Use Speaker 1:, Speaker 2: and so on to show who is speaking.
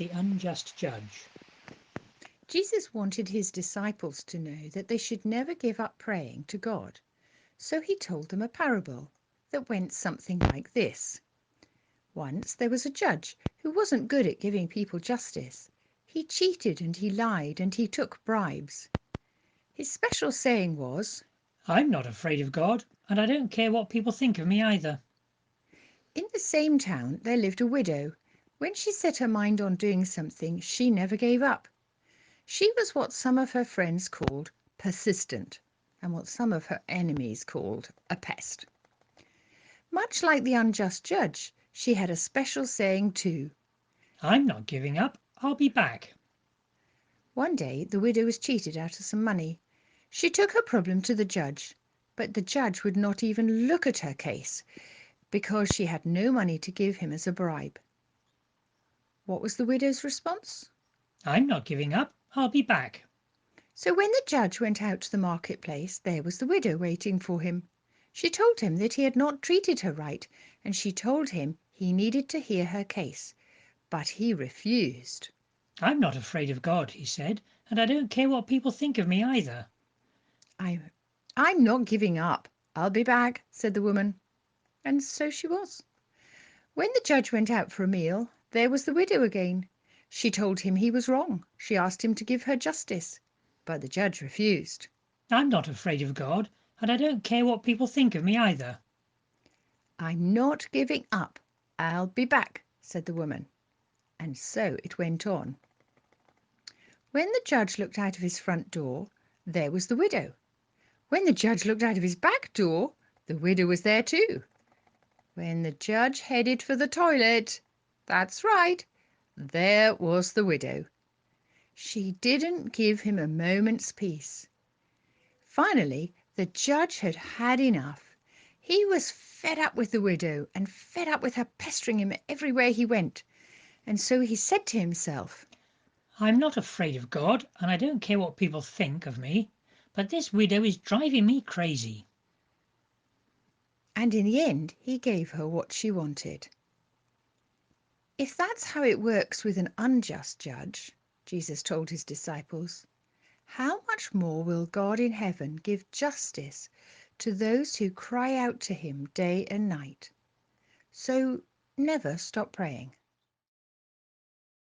Speaker 1: The unjust judge.
Speaker 2: Jesus wanted his disciples to know that they should never give up praying to God. So he told them a parable that went something like this. Once there was a judge who wasn't good at giving people justice. He cheated and he lied and he took bribes. His special saying was,
Speaker 1: I'm not afraid of God, and I don't care what people think of me either.
Speaker 2: in the same town there lived a widow. When she set her mind on doing something, she never gave up. She was what some of her friends called persistent, and what some of her enemies called a pest. Much like the unjust judge, she had a special saying too.
Speaker 1: I'm not giving up, I'll be back.
Speaker 2: One day the widow was cheated out of some money. She took her problem to the judge, but the judge would not even look at her case because she had no money to give him as a bribe. What was the widow's response?
Speaker 1: I'm not giving up, I'll be back.
Speaker 2: So when the judge went out to the marketplace, there was the widow waiting for him. She told him that he had not treated her right, and she told him he needed to hear her case, but he refused.
Speaker 1: I'm not afraid of God, he said, and I don't care what people think of me either.
Speaker 2: I'm, I'm not giving up. I'll be back, said the woman. And so she was. When the judge went out for a meal, there was the widow again. She told him he was wrong. She asked him to give her justice, but the judge refused.
Speaker 1: I'm not afraid of God, and I don't care what people think of me either.
Speaker 2: I'm not giving up. I'll be back, said the woman. And so it went on. When the judge looked out of his front door, there was the widow. When the judge looked out of his back door, the widow was there too. When the judge headed for the toilet, that's right, there was the widow. She didn't give him a moment's peace. Finally, the judge had had enough. He was fed up with the widow and fed up with her pestering him everywhere he went. And so he said to himself,
Speaker 1: I'm not afraid of God, and I don't care what people think of me, but this widow is driving me crazy.
Speaker 2: and in the end, he gave her what she wanted. If that's how it works with an unjust judge, Jesus told his disciples, how much more will God in heaven give justice to those who cry out to him day and night? So never stop praying.